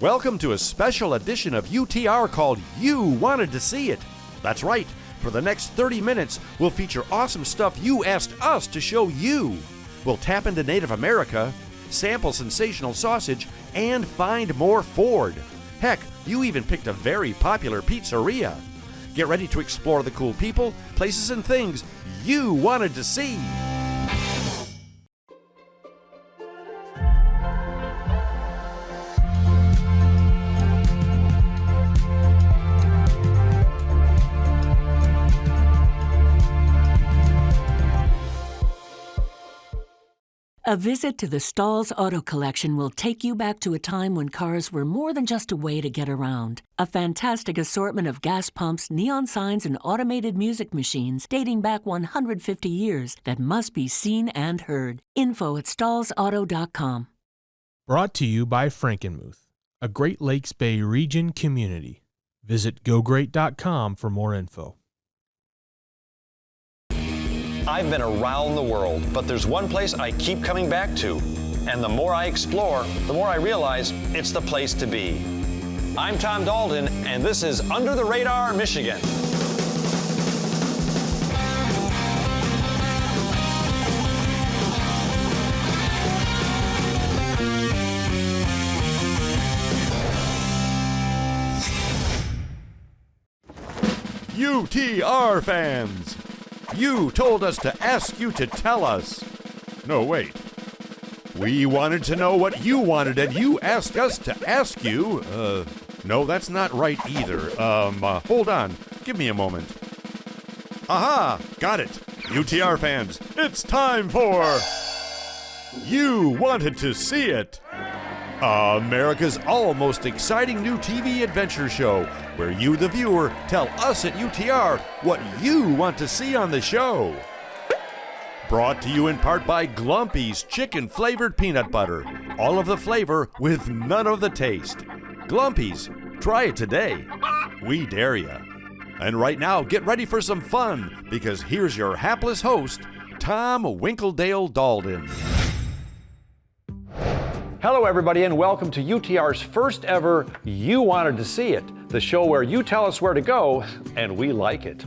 Welcome to a special edition of UTR called You Wanted to See It. That's right. For the next 30 minutes, we'll feature awesome stuff you asked us to show you. We'll tap into Native America, sample sensational sausage, and find more Ford. Heck, you even picked a very popular pizzeria. Get ready to explore the cool people, places, and things you wanted to see. A visit to the Stahl's Auto Collection will take you back to a time when cars were more than just a way to get around. A fantastic assortment of gas pumps, neon signs, and automated music machines dating back 150 years that must be seen and heard. Info at stahlsauto.com. Brought to you by Frankenmuth, a Great Lakes Bay region community. Visit gogreat.com for more info. I've been around the world, but there's one place I keep coming back to. And the more I explore, the more I realize it's the place to be. I'm Tom Dalton, and this is Under the Radar, Michigan. UTR fans! You told us to ask you to tell us. No, wait. We wanted to know what you wanted, and you asked us to ask you. No, that's not right either. Hold on. Give me a moment. Aha! Got it. UTR fans, it's time for You Wanted to See It. America's almost exciting new TV adventure show, where you, the viewer, tell us at UTR what you want to see on the show. Brought to you in part by Glumpy's chicken-flavored peanut butter. All of the flavor with none of the taste. Glumpy's, try it today. We dare ya. And right now, get ready for some fun, because here's your hapless host, Tom Winkledale Dalton. Hello, everybody, and welcome to UTR's first ever You Wanted to See It, the show where you tell us where to go, and we like it.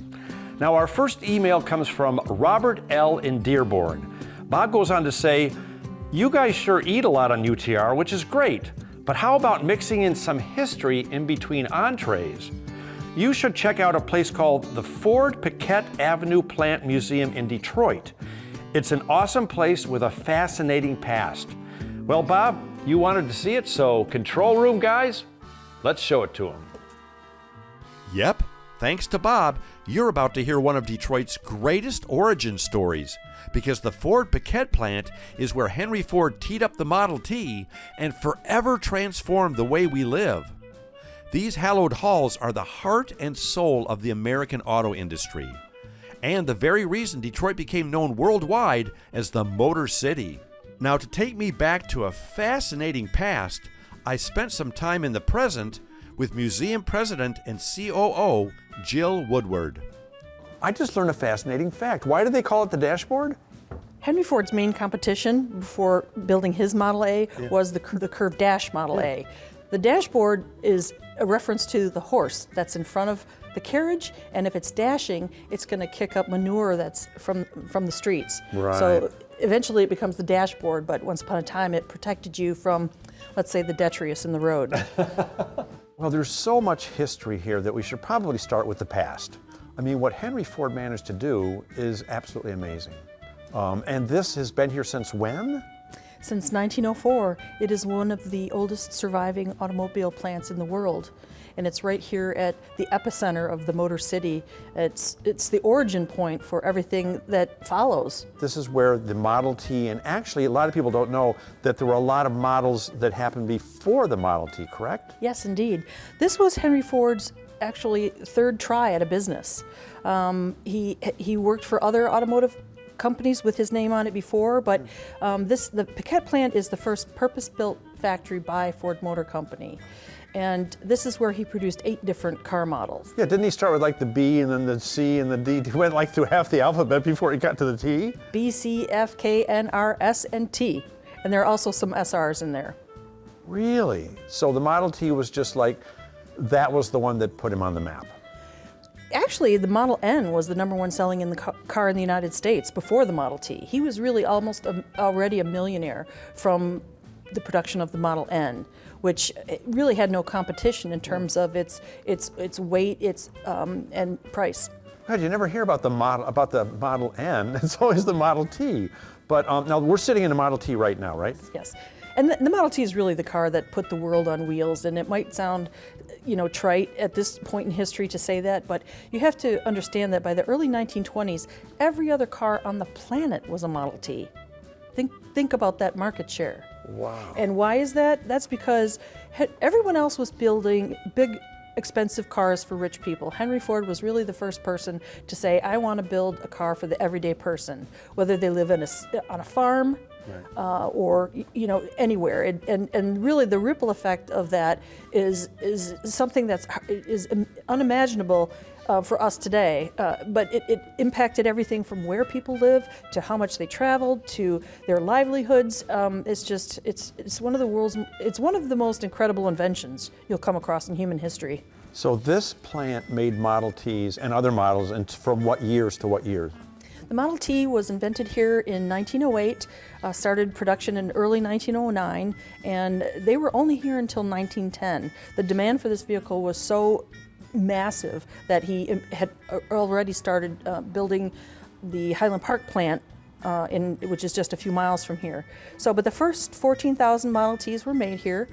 Now, our first email comes from Robert L. in Dearborn. Bob goes on to say, you guys sure eat a lot on UTR, which is great, but how about mixing in some history in between entrees? You should check out a place called the Ford Paquette Avenue Plant Museum in Detroit. It's an awesome place with a fascinating past. Well, Bob, you wanted to see it, so control room guys, let's show it to him. Yep, thanks to Bob, you're about to hear one of Detroit's greatest origin stories, because the Ford Paquette plant is where Henry Ford teed up the Model T and forever transformed the way we live. These hallowed halls are the heart and soul of the American auto industry, and the very reason Detroit became known worldwide as the Motor City. Now, to take me back to a fascinating past, I spent some time in the present with museum president and COO Jill Woodward. I just learned a fascinating fact. Why do they call it the dashboard? Henry Ford's main competition before building his Model A was the curved dash Model A. The dashboard is a reference to the horse that's in front of the carriage, and if it's dashing, it's going to kick up manure that's from the streets. Right. So eventually it becomes the dashboard, but once upon a time it protected you from, let's say, the detritus in the road. Well, there's so much history here that we should probably start with the past. I mean, what Henry Ford managed to do is absolutely amazing. And this has been here since when? Since 1904, it is one of the oldest surviving automobile plants in the world. And it's right here at the epicenter of the Motor City. It's the origin point for everything that follows. This is where the Model T, and actually a lot of people don't know that there were a lot of models that happened before the Model T, correct? Yes, indeed. This was Henry Ford's actually third try at a business. He worked for other automotive companies with his name on it before, but the Paquette plant is the first purpose-built factory by Ford Motor Company. And this is where he produced 8 different car models. Yeah, didn't he start with like the B and then the C and the D? He went like through half the alphabet before he got to the T? B, C, F, K, N, R, S, and T. And there are also some SRs in there. Really? So the Model T was just like, that was the one that put him on the map. Actually, the Model N was the #1 selling in the car in the United States before the Model T. He was really almost already a millionaire from the production of the Model N, which really had no competition in terms of its weight, and price. God, you never hear about the Model N. It's always the Model T. But now we're sitting in a Model T right now, right? Yes. And the Model T is really the car that put the world on wheels, and it might sound, trite at this point in history to say that, but you have to understand that by the early 1920s, every other car on the planet was a Model T. Think about that market share. Wow. And why is that? That's because everyone else was building big, expensive cars for rich people. Henry Ford was really the first person to say, I want to build a car for the everyday person, whether they live on a farm, right, or anywhere. And really the ripple effect of that is something that's unimaginable for us today. But it impacted everything from where people live to how much they traveled to their livelihoods. It's one of the most incredible inventions you'll come across in human history. So this plant made Model Ts and other models, and from what years to what years? The Model T was invented here in 1908, started production in early 1909, and they were only here until 1910. The demand for this vehicle was so massive that he had already started building the Highland Park plant, which is just a few miles from here. But the first 14,000 Model Ts were made here.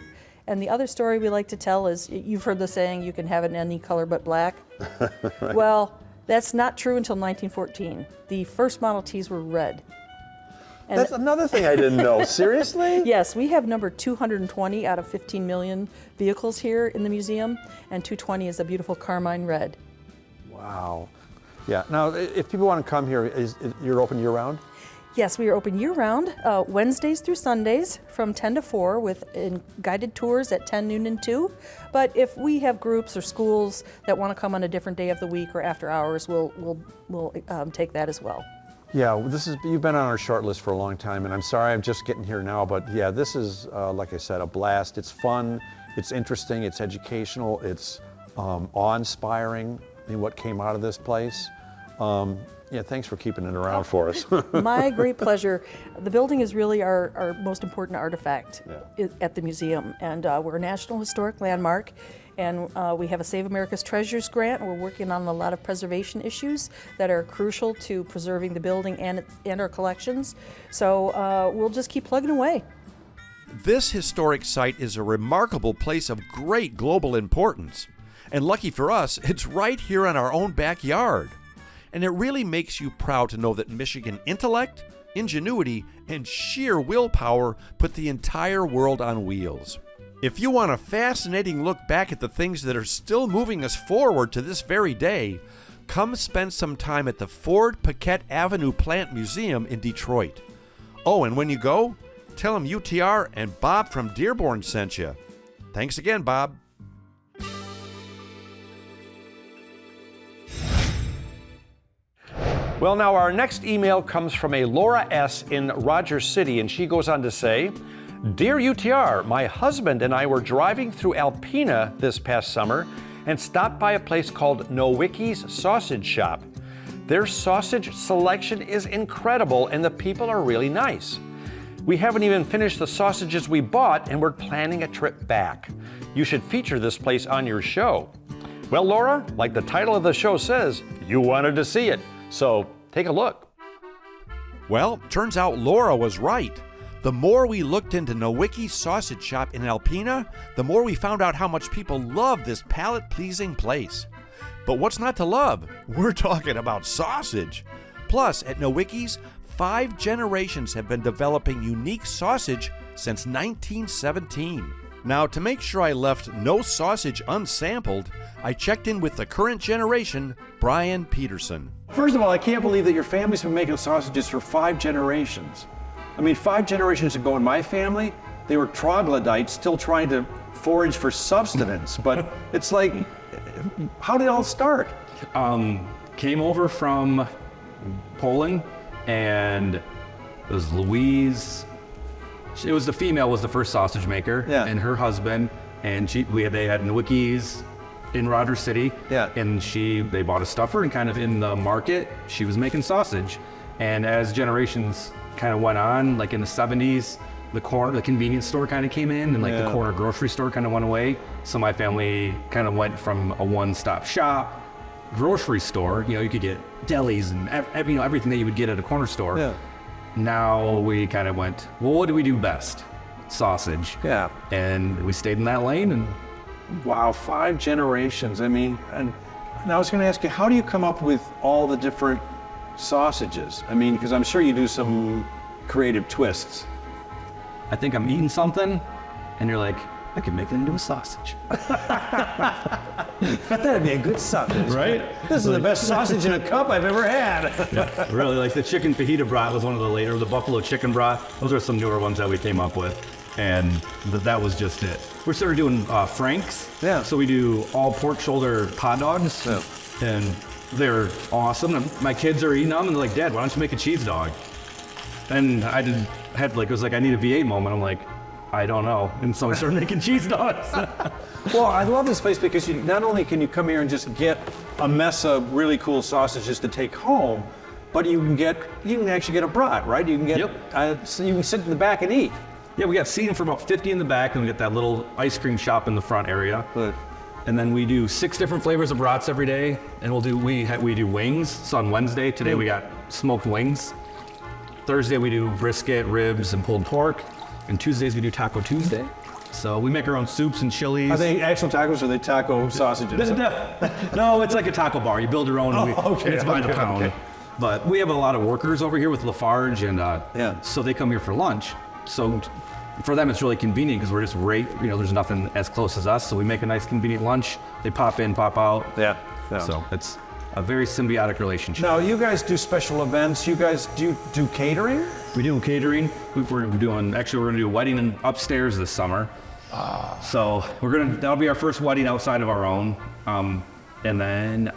And the other story we like to tell is, you've heard the saying, you can have it in any color but black. Right. Well, that's not true until 1914. The first Model Ts were red. And that's another thing I didn't know. Seriously? Yes, we have number 220 out of 15 million vehicles here in the museum, and 220 is a beautiful carmine red. Wow. Yeah. Now, if people want to come here, you're open year-round? Yes, we are open year-round, Wednesdays through Sundays from 10 to 4 with guided tours at 10, noon, and 2. But if we have groups or schools that want to come on a different day of the week or after hours, we'll take that as well. Yeah, you've been on our short list for a long time, and I'm sorry I'm just getting here now, but yeah, this is, like I said, a blast. It's fun, it's interesting, it's educational, it's awe-inspiring in what came out of this place. Yeah, thanks for keeping it around for us. My great pleasure. The building is really our most important artifact at the museum, and we're a National Historic Landmark, and we have a Save America's Treasures grant. We're working on a lot of preservation issues that are crucial to preserving the building and our collections. So we'll just keep plugging away. This historic site is a remarkable place of great global importance. And lucky for us, it's right here in our own backyard. And it really makes you proud to know that Michigan intellect, ingenuity, and sheer willpower put the entire world on wheels. If you want a fascinating look back at the things that are still moving us forward to this very day, come spend some time at the Ford Paquette Avenue Plant Museum in Detroit. Oh, and when you go, tell them UTR and Bob from Dearborn sent you. Thanks again, Bob. Well, now our next email comes from a Laura S. in Rogers City, and she goes on to say, Dear UTR, my husband and I were driving through Alpena this past summer and stopped by a place called Wiki's Sausage Shop. Their sausage selection is incredible and the people are really nice. We haven't even finished the sausages we bought and we're planning a trip back. You should feature this place on your show. Well, Laura, like the title of the show says, you wanted to see it. So take a look. Well, turns out Laura was right. The more we looked into Wiki's Sausage Shop in Alpena, the more we found out how much people love this palate-pleasing place. But what's not to love? We're talking about sausage. Plus, at Wiki's, 5 generations have been developing unique sausage since 1917. Now, to make sure I left no sausage unsampled, I checked in with the current generation, Brian Peterson. First of all, I can't believe that your family's been making sausages for 5 generations. I mean, 5 generations ago in my family, they were troglodytes still trying to forage for subsistence. But it's like, how did it all start? Came over from Poland, and it was Louise It was the female was the first sausage maker, Yeah. and her husband, and they had Wikis in Rogers City, Yeah. and they bought a stuffer, and kind of in the market, she was making sausage. And as generations kind of went on, like in the 70s, the convenience store kind of came in, and like the corner grocery store kind of went away. So my family kind of went from a one-stop shop grocery store. You know, you could get delis and everything that you would get at a corner store. Yeah. Now we kind of went, well, what do we do best? Sausage. Yeah. And we stayed in that lane, and Wow, 5 generations. I mean, and I was going to ask you, how do you come up with all the different sausages? I mean, because I'm sure you do some creative twists. I think I'm eating something, and you're like, I could make it into a sausage. That'd be a good sausage. Right? This is the best sausage in a cup I've ever had. Really, like the chicken fajita brat was one of the later, the buffalo chicken brat. Those are some newer ones that we came up with. And that was just it. We started doing Franks. Yeah. So we do all pork shoulder hot dogs. Yeah. And they're awesome. And my kids are eating them, and they're like, Dad, why don't you make a cheese dog? And I it was like, I need a V8 moment. I'm like, I don't know. And so we started making cheese dogs. Well, I love this place because not only can you come here and just get a mess of really cool sausages to take home, but you can actually get a brat, right? You can get, so you can sit in the back and eat. Yeah, we got seating for about 50 in the back, and we got that little ice cream shop in the front area. Good. And then we do 6 different flavors of brats every day, and we do wings. So on Wednesday, today we got smoked wings. Thursday we do brisket, ribs, and pulled pork. And Tuesdays we do Taco Tuesday. So we make our own soups and chilies. Are they actual tacos or are they taco sausages? No, it's like a taco bar. You build your own. And it's by the pound. Okay. But we have a lot of workers over here with Lafarge, and so they come here for lunch. So for them, it's really convenient because we're just there's nothing as close as us. So we make a nice, convenient lunch. They pop in, pop out. Yeah. So it's a very symbiotic relationship. Now, you guys do special events. You guys do catering? We do catering. We're going to do a wedding upstairs this summer. So that'll be our first wedding outside of our own. And then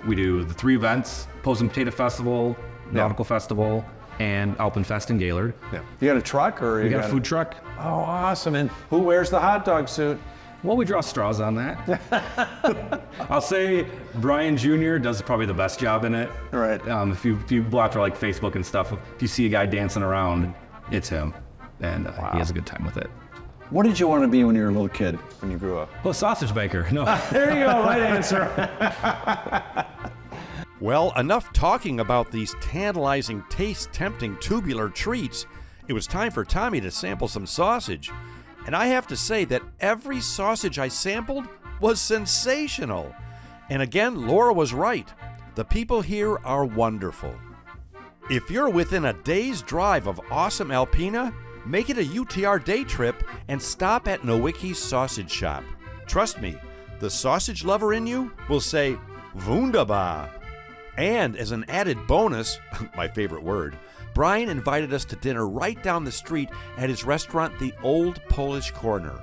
we do the 3 events: Posen Potato Festival, Nautical Festival, and Alpenfest in Gaylord. Yeah. You got a truck or We got a food truck. Oh, awesome. And who wears the hot dog suit? Well, we draw straws on that. I'll say Brian Jr. does probably the best job in it. Right. If you go out to like Facebook and stuff, if you see a guy dancing around, it's him. And he has a good time with it. What did you want to be when you were a little kid, when you grew up? Well, sausage maker. No. There you go, right answer. Well, enough talking about these tantalizing, taste-tempting tubular treats. It was time for Tommy to sample some sausage. And I have to say that every sausage I sampled was sensational. And again, Laura was right. The people here are wonderful. If you're within a day's drive of awesome Alpena, make it a UTR day trip and stop at Nowiki's Sausage Shop. Trust me, the sausage lover in you will say, Wunderbar. And as an added bonus, my favorite word, Brian invited us to dinner right down the street at his restaurant, The Old Polish Corner.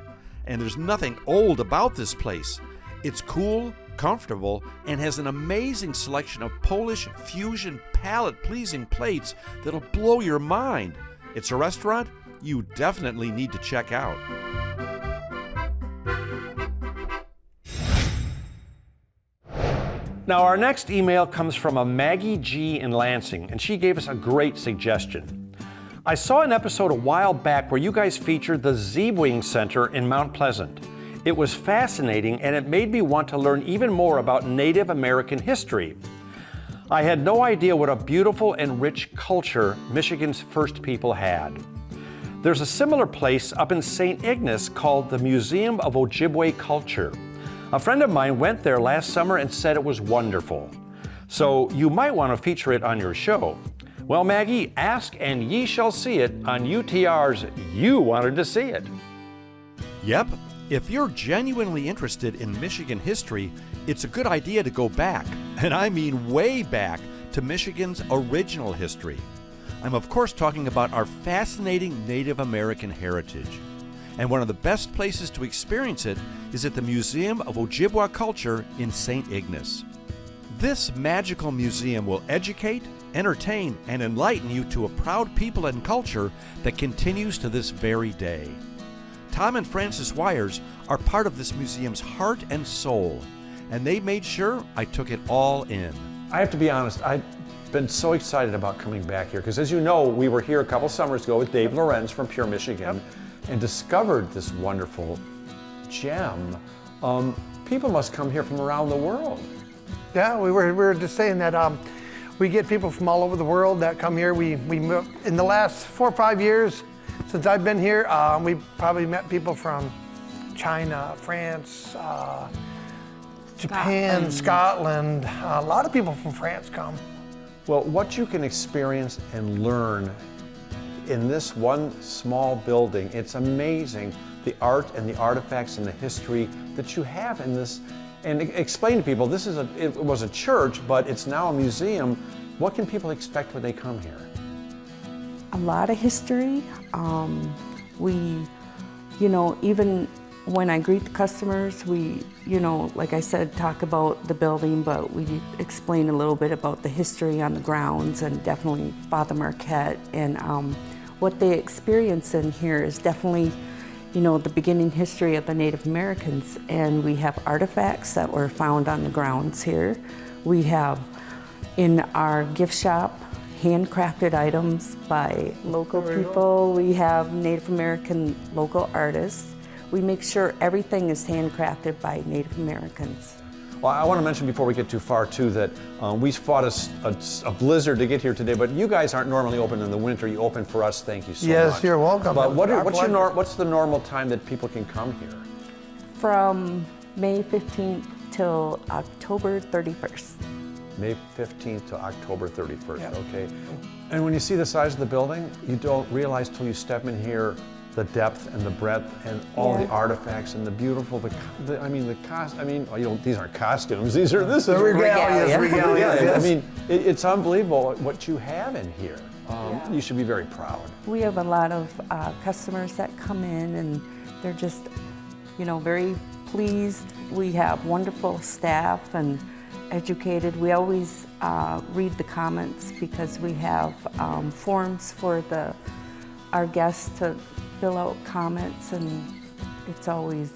And there's nothing old about this place. It's cool, comfortable, and has an amazing selection of Polish fusion palate-pleasing plates that'll blow your mind. It's a restaurant you definitely need to check out. Now, our next email comes from a Maggie G in Lansing, and she gave us a great suggestion. I saw an episode a while back where you guys featured the Z-Wing Center in Mount Pleasant. It was fascinating, and it made me want to learn even more about Native American history. I had no idea what a beautiful and rich culture Michigan's first people had. There's a similar place up in St. Ignace called the Museum of Ojibwe Culture. A friend of mine went there last summer and said it was wonderful. So you might want to feature it on your show. Well, Maggie, ask and ye shall see it on UTR's You Wanted to See It. Yep, if you're genuinely interested in Michigan history, it's a good idea to go back, and I mean way back, to Michigan's original history. I'm of course talking about our fascinating Native American heritage. And one of the best places to experience it is at the Museum of Ojibwe Culture in St. Ignace. This magical museum will educate, entertain, and enlighten you to a proud people and culture that continues to this very day. Tom and Frances Wires are part of this museum's heart and soul, and they made sure I took it all in. I have to be honest, I've been so excited about coming back here because, as you know, we were here a couple summers ago with Dave Lorenz from Pure, Michigan, and discovered this wonderful gem. People must come here from around the world. Yeah, we were just saying that we get people from all over the world that come here. We in the last 4 or 5 years since I've been here, we probably met people from China, France, Japan, Scotland. A lot of people from France come. Well, what you can experience and learn in this one small building, it's amazing, the art and the artifacts and the history that you have in this. And explain to people, it was a church, but it's now a museum. What can people expect when they come here? A lot of history. Even when I greet the customers, we, like I said, talk about the building, but we explain a little bit about the history on the grounds and definitely Father Marquette. And what they experience in here is definitely, the beginning history of the Native Americans. And we have artifacts that were found on the grounds here. We have in our gift shop handcrafted items by local people. We have Native American local artists. We make sure everything is handcrafted by Native Americans. Well, I want to mention before we get too far too that we fought a blizzard to get here today, but you guys aren't normally open in the winter. You open for us. Thank you so much. Yes, you're welcome. But what's the normal time that people can come here? From May 15th till October 31st. May 15th to October 31st, okay. And when you see the size of the building, you don't realize till you step in here the depth and the breadth and all the artifacts and the beautiful, these aren't costumes, this is regalia. Yes. I mean, it's unbelievable what you have in here. You should be very proud. We have a lot of customers that come in and they're just, very pleased. We have wonderful staff and educated. We always read the comments because we have forms for our guests to fill out comments, and it's always,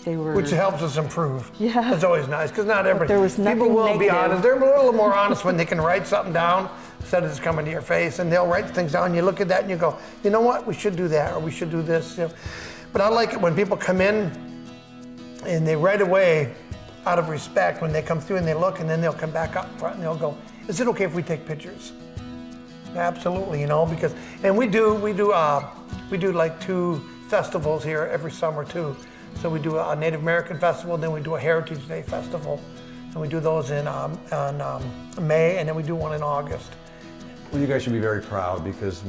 which helps us improve. Yeah. It's always nice, because not everybody, there was nothing people will be negative. honest. They're a little more honest when they can write something down instead of just coming to your face, and they'll write things down, you look at that and you go, you know what, we should do that, or we should do this. But I like it when people come in and they right away, out of respect, when they come through and they look, and then they'll come back up front and they'll go, is it okay if we take pictures? Absolutely, because, and we do like 2 festivals here every summer too. So we do a Native American festival, then we do a Heritage Day festival, and we do those in May, and then we do one in August. Well, you guys should be very proud, because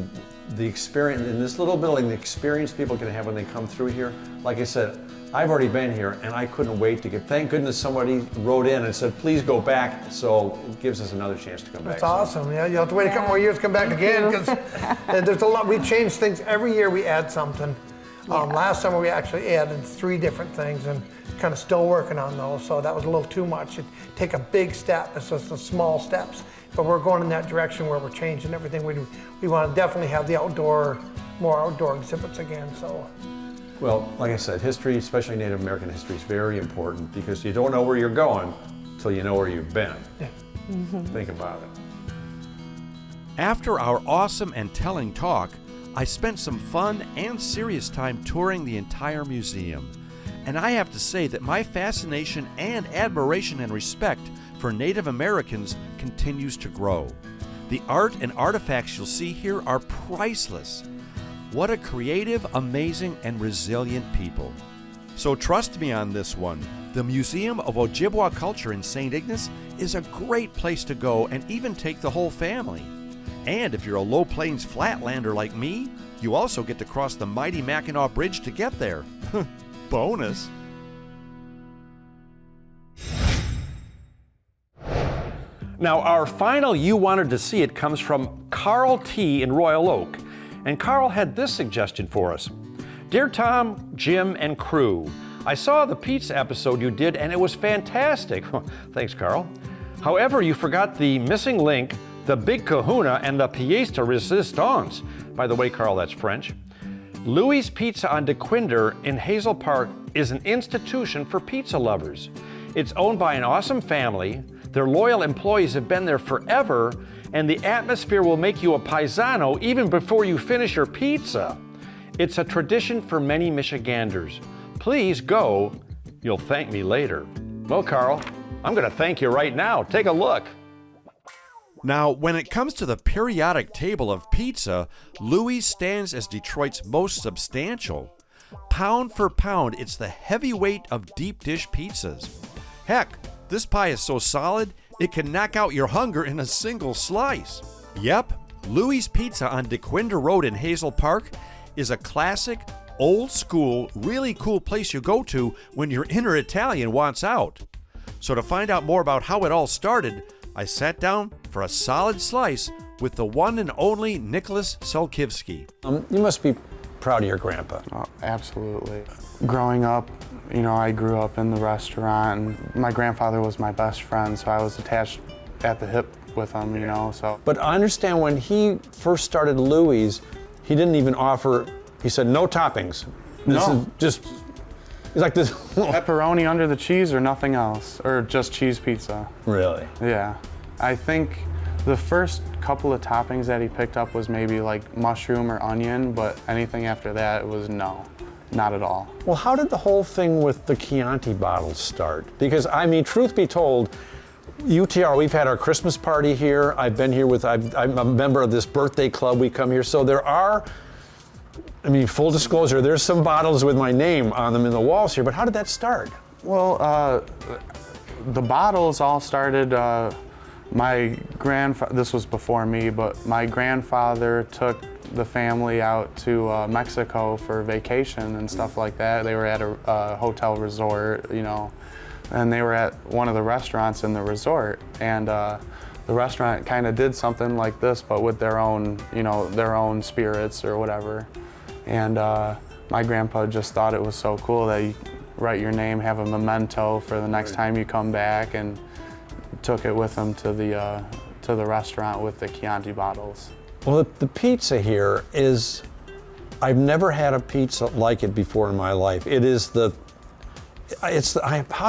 the experience in this little building, the experience people can have when they come through here, like I said, I've already been here and I couldn't wait to get, thank goodness somebody wrote in and said, please go back, so it gives us another chance to come back. That's awesome. Yeah, you have to wait a couple more years to come back again, because there's a lot, we change things, every year we add something. Last summer we actually added 3 different things and kind of still working on those, so that was a little too much. It'd take a big step, it's just the small steps, but we're going in that direction where we're changing everything. We want to definitely have the more outdoor exhibits again, so. Well, like I said, history, especially Native American history, is very important, because you don't know where you're going until you know where you've been. Yeah. Think about it. After our awesome and telling talk, I spent some fun and serious time touring the entire museum. And I have to say that my fascination and admiration and respect for Native Americans continues to grow. The art and artifacts you'll see here are priceless. What a creative, amazing, and resilient people. So trust me on this one. The Museum of Ojibwa Culture in St. Ignace is a great place to go and even take the whole family. And if you're a Low Plains flatlander like me, you also get to cross the mighty Mackinac Bridge to get there. Bonus. Now, our final You Wanted to See It comes from Carl T. in Royal Oak. And Carl had this suggestion for us. Dear Tom, Jim, and crew, I saw the pizza episode you did and it was fantastic. Thanks, Carl. However, you forgot the missing link the Big Kahuna, and the Pièce de Resistance. By the way, Carl, that's French. Louis' Pizza on DeQuinder in Hazel Park is an institution for pizza lovers. It's owned by an awesome family. Their loyal employees have been there forever, and the atmosphere will make you a paisano even before you finish your pizza. It's a tradition for many Michiganders. Please go. You'll thank me later. Well, Carl, I'm going to thank you right now. Take a look. Now, when it comes to the periodic table of pizza, Louis stands as Detroit's most substantial. Pound for pound, it's the heavyweight of deep dish pizzas. Heck, this pie is so solid, it can knock out your hunger in a single slice. Yep, Louis' Pizza on DeQuinder Road in Hazel Park is a classic, old school, really cool place you go to when your inner Italian wants out. So to find out more about how it all started, I sat down for a solid slice with the one and only Nicholas Selkivsky. You must be proud of your grandpa. Oh, absolutely. Growing up, I grew up in the restaurant, and my grandfather was my best friend, so I was attached at the hip with him, so. But I understand when he first started Louis', he didn't even offer, he said no toppings. This is just, he's like this. Pepperoni under the cheese or nothing else, or just cheese pizza. Really? Yeah. I think the first couple of toppings that he picked up was maybe like mushroom or onion, but anything after that was no, not at all. Well, how did the whole thing with the Chianti bottles start? Because, I mean, truth be told, UTR, we've had our Christmas party here. I've been here I'm a member of this birthday club. We come here. So there are, full disclosure, there's some bottles with my name on them in the walls here, but how did that start? Well, the bottles all started, this was before me, but my grandfather took the family out to Mexico for vacation and stuff like that. They were at a hotel resort, and they were at one of the restaurants in the resort, and the restaurant kind of did something like this, but with their own spirits or whatever. And my grandpa just thought it was so cool that you write your name, have a memento for the next time you come back, and took it with him to the restaurant with the Chianti bottles. Well, the pizza here is, I've never had a pizza like it before in my life. How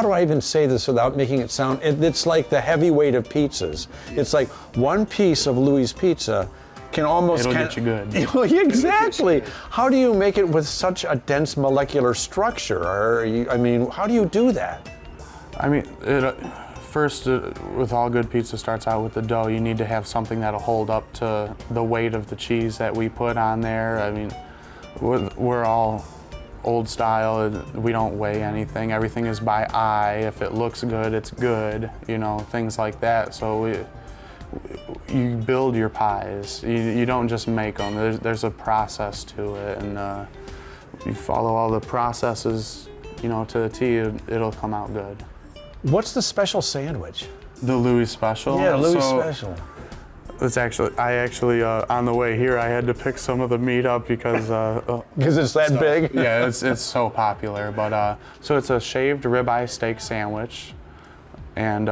do I even say this without making it sound, it's like the heavyweight of pizzas. It's like one piece of Louis' Pizza can almost get you good. Exactly. How do you make it with such a dense molecular structure? How do you do that? First, with all good pizza starts out with the dough. You need to have something that'll hold up to the weight of the cheese that we put on there. We're all old style. We don't weigh anything. Everything is by eye. If it looks good, it's good. Things like that. So you build your pies. You don't just make them. There's a process to it, and you follow all the processes, to the T. It'll come out good. What's the special sandwich? The Louis Special? Yeah, Louis Special. It's actually on the way here, I had to pick some of the meat up because it's that big? Yeah, it's so popular. But so it's a shaved ribeye steak sandwich, and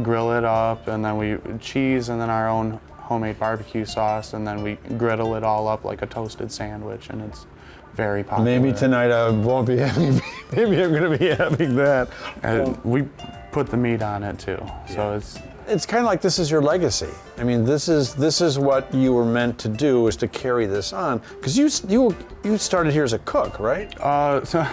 grill it up, and then we cheese, and then our own homemade barbecue sauce, and then we griddle it all up like a toasted sandwich, and it's very popular. Maybe tonight I won't be having. Maybe I'm going to be having that. And we put the meat on it too, so it's kind of like this is your legacy. This is what you were meant to do, is to carry this on. Because you started here as a cook, right? So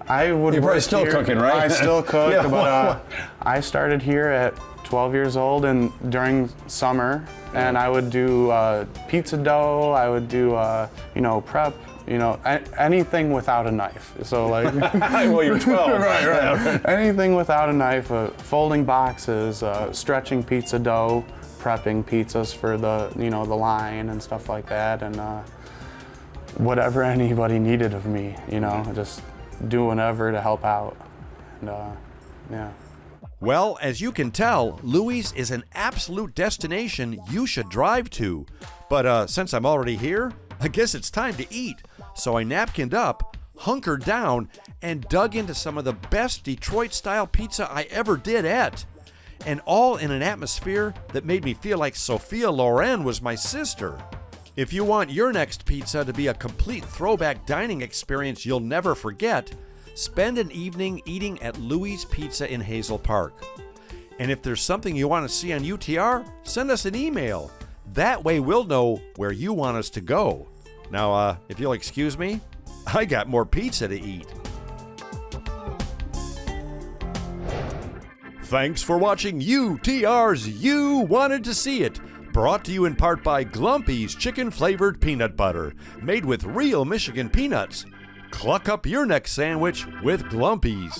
I would. You're probably still cooking, right? I still cook, Yeah, but I started here at 12 years old, and during summer, and I would do pizza dough. I would do prep. Anything without a knife. So like, well, you're 12. right. Anything without a knife, folding boxes, stretching pizza dough, prepping pizzas for the line and stuff like that, and whatever anybody needed of me, just do whatever to help out, and yeah. Well, as you can tell, Louis is an absolute destination you should drive to. But since I'm already here, I guess it's time to eat. So I napkined up, hunkered down, and dug into some of the best Detroit-style pizza I ever did at. and all in an atmosphere that made me feel like Sophia Loren was my sister. If you want your next pizza to be a complete throwback dining experience you'll never forget, spend an evening eating at Louie's Pizza in Hazel Park. And if there's something you want to see on UTR, send us an email. That way we'll know where you want us to go. Now, if you'll excuse me, I got more pizza to eat. Thanks for watching UTR's You Wanted to See It, brought to you in part by Glumpy's Chicken-Flavored Peanut Butter, made with real Michigan peanuts. Cluck up your next sandwich with Glumpy's.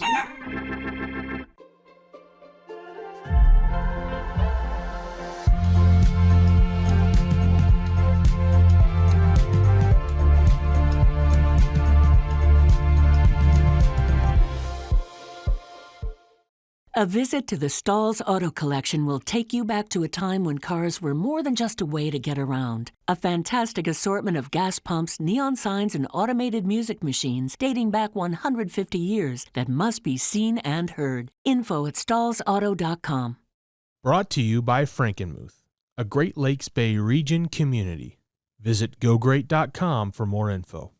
A visit to the Stalls Auto Collection will take you back to a time when cars were more than just a way to get around. A fantastic assortment of gas pumps, neon signs, and automated music machines dating back 150 years that must be seen and heard. Info at stallsauto.com. Brought to you by Frankenmuth, a Great Lakes Bay region community. Visit gogreat.com for more info.